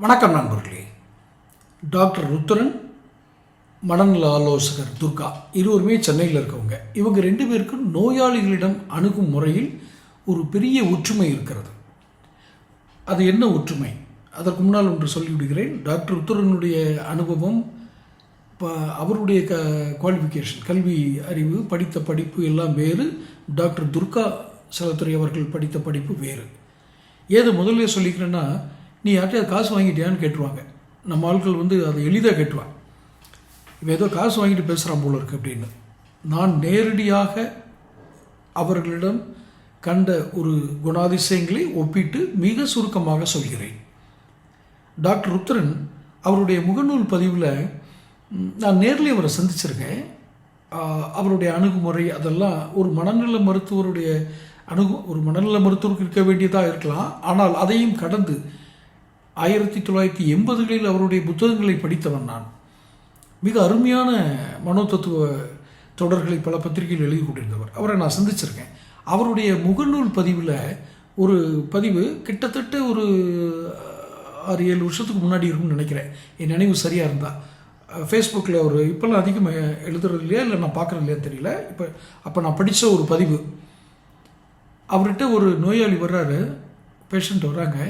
வணக்கம் நண்பர்களே. டாக்டர் ருத்ரன், மனநல ஆலோசகர் துர்கா, இருவருமே சென்னையில் இருக்கவங்க. இவங்க ரெண்டு பேருக்கும் நோயாளிகளிடம் அணுகும் முறையில் ஒரு பெரிய ஒற்றுமை இருக்கிறது. அது என்ன ஒற்றுமை? அதற்கு முன்னால் ஒன்று சொல்லிவிடுகிறேன். டாக்டர் ருத்ரனுடைய அனுபவம், அவருடைய குவாலிஃபிகேஷன், கல்வி அறிவு, படித்த படிப்பு எல்லாம் வேறு. டாக்டர் துர்கா செல்லத்துறை அவர்கள் படித்த படிப்பு வேறு. ஏது முதல்ல சொல்லிக்கிறேன்னா, நீ யார்கிட்ட காசு வாங்கிட்டியான்னு கேட்டுருவாங்க. நம்ம ஆட்கள் அதை எளிதாக கேட்டுருவாங்க. இவன் ஏதோ காசு வாங்கிட்டு பேசுகிறான் போல இருக்கு அப்படின்னு. நான் நேரடியாக அவர்களிடம் கண்ட ஒரு குணாதிசயங்களை ஒப்பிட்டு மிக சுருக்கமாக சொல்கிறேன். டாக்டர் ருத்ரன் அவருடைய முகநூல் பதிவில் நான் நேரில் அவரை சந்திச்சிருக்கேன். அவருடைய அணுகுமுறை அதெல்லாம் ஒரு மனநல மருத்துவருடைய ஒரு மனநல மருத்துவருக்கு இருக்க வேண்டியதாக இருக்கலாம். ஆனால் அதையும் கடந்து 1980களில் அவருடைய புத்தகங்களை படித்தவன் நான். மிக அருமையான மனோதத்துவ தொடர்களை பல பத்திரிகைகள் எழுதி கொண்டிருந்தவர். அவரை நான் சந்திச்சிருக்கேன். அவருடைய முகநூல் பதிவில் ஒரு பதிவு கிட்டத்தட்ட ஒரு 6-7 வருஷத்துக்கு முன்னாடி இருக்கும்னு நினைக்கிறேன், என் நினைவு சரியாக இருந்தால். ஃபேஸ்புக்கில் அவர் இப்போல்லாம் அதிகமாக எழுதுறது இல்லையா, இல்லை நான் பார்க்குறது இல்லையா தெரியல. அப்போ நான் படித்த ஒரு பதிவு. அவர்கிட்ட ஒரு நோயாளி வர்றாரு, பேஷண்ட் வர்றாங்க.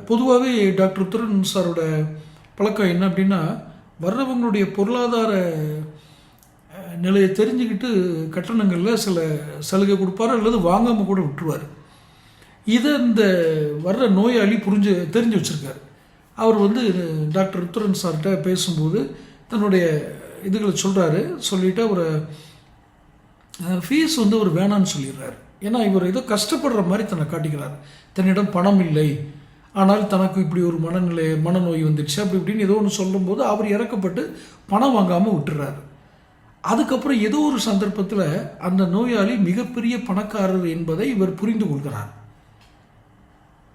பொதுவாகவே டாக்டர் ருத்ரன் சாரோட பழக்கம் என்ன அப்படின்னா, வர்றவங்களுடைய பொருளாதார நிலையை தெரிஞ்சுக்கிட்டு கட்டணங்களில் சில சலுகை கொடுப்பார், அல்லது வாங்காமல் கூட விட்டுருவார். இதை இந்த வர்ற நோயாளி தெரிஞ்சு வச்சுருக்காரு. அவர் டாக்டர் ருத்ரன் சார்கிட்ட பேசும்போது தன்னுடைய இதுகளை சொல்கிறாரு. சொல்லிவிட்டு அவர் ஃபீஸ் ஒரு வேணான்னு சொல்லிடுறாரு. ஏன்னா இவர் ஏதோ கஷ்டப்படுற மாதிரி தன்னை காட்டிக்கிறார். தன்னிடம் பணம் இல்லை, ஆனால் தனக்கு இப்படி ஒரு மனநோய் வந்துடுச்சு அப்படி இப்படின்னு ஏதோ ஒன்று சொல்லும்போது அவர் இறக்கப்பட்டு பணம் வாங்காமல் விட்டுறாரு. அதுக்கப்புறம் ஏதோ ஒரு சந்தர்ப்பத்தில் அந்த நோயாளி மிகப்பெரிய பணக்காரர் என்பதை இவர் புரிந்து கொள்கிறார்.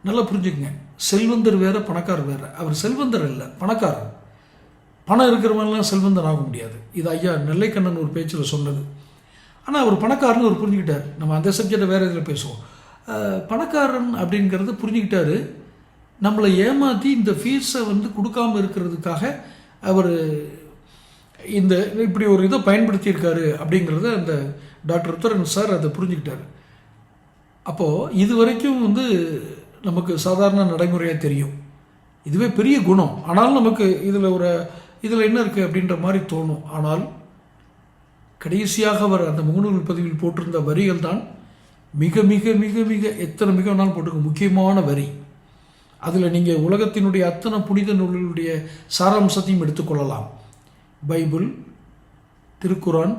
நல்லா புரிஞ்சுக்கங்க, செல்வந்தர் வேற, பணக்காரர் வேற. அவர் செல்வந்தர் இல்லை, பணக்காரர். பணம் இருக்கிறவங்கலாம் செல்வந்தர் ஆக முடியாது. இது ஐயா நெல்லைக்கண்ணன் ஒரு பேச்சில் சொன்னது. ஆனால் அவர் பணக்காரன்னு அவர் புரிஞ்சுக்கிட்டார். நம்ம அந்த சப்ஜெக்டை வேறு இதில் பேசுவோம். பணக்காரன் அப்படிங்கிறத புரிஞ்சுக்கிட்டாரு. நம்மளை ஏமாற்றி இந்த ஃபீஸை கொடுக்காம இருக்கிறதுக்காக அவர் இப்படி ஒரு இதை பயன்படுத்தியிருக்காரு அப்படிங்கிறத அந்த டாக்டர் ருத்ரன் சார் அதை புரிஞ்சுக்கிட்டார். அப்போது இது வரைக்கும் நமக்கு சாதாரண நடைமுறையாக தெரியும். இதுவே பெரிய குணம். ஆனால் நமக்கு இதில் என்ன இருக்குது அப்படின்ற மாதிரி தோணும். ஆனால் கடைசியாக அவர் அந்த முகநூல் பதிவில் போட்டிருந்த வரிகள் தான் மிக மிக மிக மிக எத்தனை மிக வேணாலும் போட்டிருக்க முக்கியமான வரி. அதில் நீங்கள் உலகத்தினுடைய அத்தனை புனித நூல்களுடைய சாராம்சத்தையும் எடுத்துக்கொள்ளலாம். பைபிள், திருக்குரான்,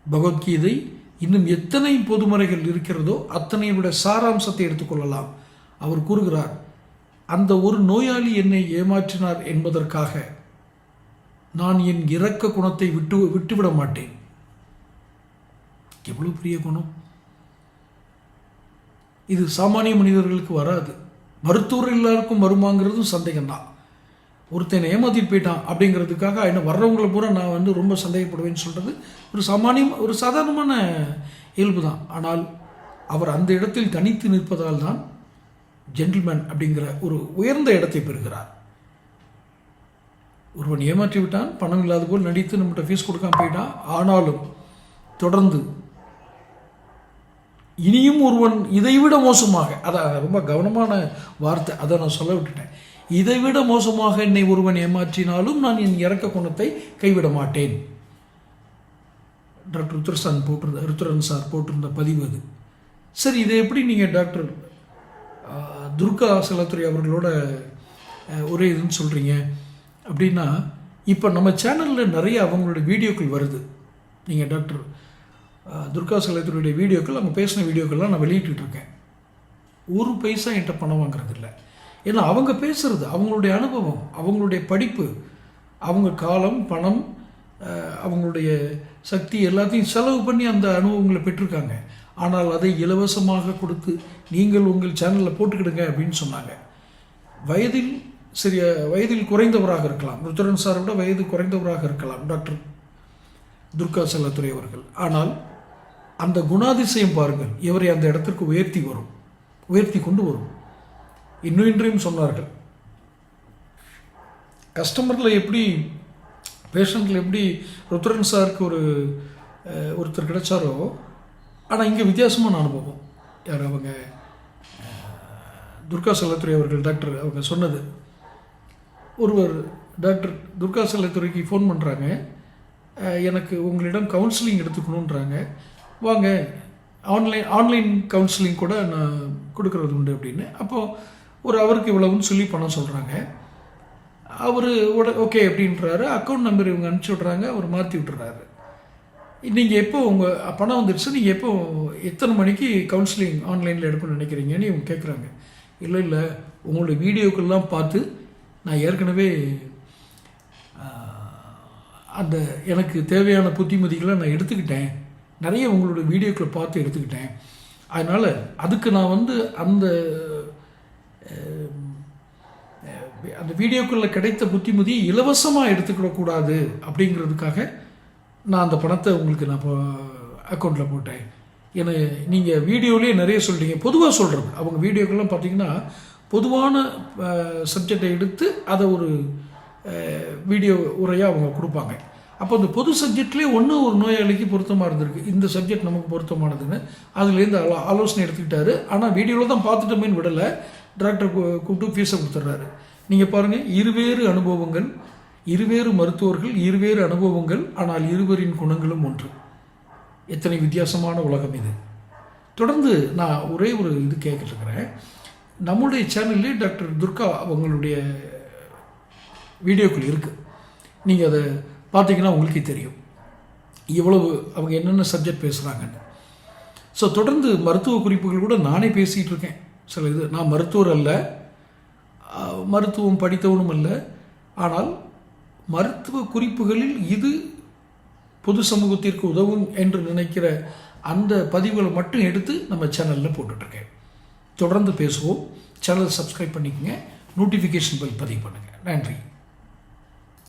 பகவத்கீதை, இன்னும் எத்தனை பொதுமறைகள் இருக்கிறதோ அத்தனையுடைய சாராம்சத்தை எடுத்துக்கொள்ளலாம். அவர் கூறுகிறார், அந்த ஒரு நோயாளி என்னை ஏமாற்றினார் என்பதற்காக நான் என் இரக்க குணத்தை விட்டுவிட மாட்டேன். எவ்வளவு பெரிய குணம்! இது சாமானிய மனிதர்களுக்கு வராது. மருத்துவர் எல்லாருக்கும் வருமாங்கிறதும் சந்தேகம்தான். ஒருத்தனை ஏமாற்றிட்டு போயிட்டான் அப்படிங்கிறதுக்காக என்ன வர்றவங்களை பூரா நான் ரொம்ப சந்தேகப்படுவேன்னு சொல்கிறது ஒரு சாதாரணமான இயல்பு தான். ஆனால் அவர் அந்த இடத்தில் தனித்து நிற்பதால் தான் ஜென்டில்மேன் அப்படிங்கிற ஒரு உயர்ந்த இடத்தை பெறுகிறார். ஒருவன் ஏமாற்றி விட்டான், பணம் இல்லாத போல் நடித்து நம்மகிட்ட ஃபீஸ் கொடுக்காம போயிட்டான். ஆனாலும் தொடர்ந்து இனியும் ஒருவன் இதைவிட மோசமாக, அதான் ரொம்ப கவனமான வார்த்தை, அதை நான் சொல்ல விட்டுட்டேன். இதைவிட மோசமாக என்னை ஒருவன் ஏமாற்றினாலும் நான் என் இறக்க குணத்தை கைவிட மாட்டேன். டாக்டர் ருத்ரன் சார் போட்டிருந்த பதிவு அது. சரி, இதை எப்படி நீங்கள் டாக்டர் துர்கா செல்லத்துறை அவர்களோட ஒரே இதுன்னு சொல்கிறீங்க அப்படின்னா, இப்போ நம்ம சேனலில் நிறைய அவங்களுடைய வீடியோக்கள் வருது. நீங்கள் டாக்டர் துர்கா செல்லத்துறையுடைய வீடியோக்கள், அவங்க பேசின வீடியோக்கள்லாம் நான் வெளியிட்டு இருக்கேன். ஒரு பைசா என்கிட்ட பணம் வாங்குறது இல்லை. ஏன்னா அவங்க பேசுகிறது, அவங்களுடைய அனுபவம், அவங்களுடைய படிப்பு, அவங்க காலம், பணம், அவங்களுடைய சக்தி எல்லாத்தையும் செலவு பண்ணி அந்த அனுபவங்களை பெற்றிருக்காங்க. ஆனால் அதை இலவசமாக கொடுத்து நீங்கள் உங்கள் சேனலில் போட்டுக்கிடுங்க அப்படின்னு சொன்னாங்க. வயதில் குறைந்தவராக இருக்கலாம், ருத்ரன் சாரை விட வயது குறைந்தவராக இருக்கலாம் டாக்டர் துர்கா செல்லத்துறை அவர்கள். ஆனால் அந்த குணாதிசயம் பாருங்கள், இவரை அந்த இடத்திற்கு உயர்த்தி கொண்டு வரும். இன்னும் இன்றையும் சொன்னார்கள், கஸ்டமரில் எப்படி பேஷண்ட்டில் எப்படி ருத்ரன் சாருக்கு ஒருத்தர் கிடைச்சாரோ, ஆனால் இங்கே வித்தியாசமான அனுபவம். யார் அவங்க, துர்கா செல்லத்துறை அவர்கள் டாக்டர் அவங்க சொன்னது. ஒருவர் டாக்டர் துர்கா செல்லத்துறைக்கு ஃபோன் பண்ணுறாங்க, எனக்கு உங்களிடம் கவுன்சிலிங் எடுத்துக்கணுன்றாங்க, வாங்க ஆன்லைன் கவுன்சிலிங் கூட நான் கொடுக்குறது உண்டு அப்படின்னு. அப்போது அவருக்கு இவ்வளவுன்னு சொல்லி பணம் சொல்கிறாங்க. அவர் ஓகே அப்படின்றாரு. அக்கௌண்ட் நம்பர் இவங்க அனுப்பிச்சி விட்றாங்க, அவர் மாற்றி விட்டுறாரு. நீங்கள் எப்போ உங்கள் பணம் வந்துடுச்சு, நீங்கள் எப்போ எத்தனை மணிக்கு கவுன்சிலிங் ஆன்லைனில் எடுக்கணும்னு நினைக்கிறீங்கன்னு இவங்க கேட்குறாங்க. இல்லை உங்களுடைய வீடியோக்கெல்லாம் பார்த்து நான் ஏற்கனவே அந்த எனக்கு தேவையான புத்திமதிகளை நான் எடுத்துக்கிட்டேன், நிறைய உங்களோட வீடியோக்களை பார்த்து எடுத்துக்கிட்டேன். அதனால் அதுக்கு நான் அந்த வீடியோக்களில் கிடைத்த புத்திமதியை இலவசமாக எடுத்துக்கிடக்கூடாது அப்படிங்கிறதுக்காக நான் அந்த பணத்தை உங்களுக்கு நான் அக்கௌண்ட்டில் போட்டேன். ஏன்னா நீங்கள் வீடியோலேயே நிறைய சொல்கிறீங்க, பொதுவாக சொல்கிறது. அவங்க வீடியோக்கெல்லாம் பார்த்தீங்கன்னா பொதுவான சப்ஜெக்டை எடுத்து அதை ஒரு வீடியோ உரையாக அவங்க கொடுப்பாங்க. அப்போ அந்த பொது சப்ஜெக்ட்லேயே ஒரு நோயாளிக்கு பொருத்தமாக இருந்திருக்கு, இந்த சப்ஜெக்ட் நமக்கு பொருத்தமானதுன்னு அதுலேருந்து ஆலோசனை எடுத்துக்கிட்டாரு. ஆனால் வீடியோவில் தான் பார்த்துட்டோமேன்னு விடலை, டாக்டர் கூப்பிட்டு ஃபீஸை கொடுத்துட்றாரு. நீங்கள் பாருங்கள், இருவேறு அனுபவங்கள், இருவேறு மருத்துவர்கள், இருவேறு அனுபவங்கள், ஆனால் இருவரின் குணங்களும் ஒன்று. எத்தனை வித்தியாசமான உலகம் இது. தொடர்ந்து நான் ஒரே இது கேட்குறேன். நம்முடைய சேனல்லே டாக்டர் துர்கா அவங்களுடைய வீடியோக்கள் இருக்குது, நீங்கள் அதை பார்த்தீங்கன்னா உங்களுக்கே தெரியும் இவ்வளவு அவங்க என்னென்ன சப்ஜெக்ட் பேசுகிறாங்கன்னு. ஸோ தொடர்ந்து மருத்துவ குறிப்புகள் கூட நானே பேசிகிட்டு இருக்கேன். சில நான் மருத்துவர் அல்ல, மருத்துவம் படித்தவனும் அல்ல, ஆனால் மருத்துவ குறிப்புகளில் இது பொது சமூகத்திற்கு உதவும் என்று நினைக்கிற அந்த பதிவுகளை மட்டும் எடுத்து நம்ம சேனலில் போட்டுட்ருக்கேன். தொடர்ந்து பேசுவோம். சேனல் சப்ஸ்கிரைப் பண்ணிக்கங்க, நோட்டிஃபிகேஷன் பெல் பதிவு பண்ணுங்கள். நன்றி.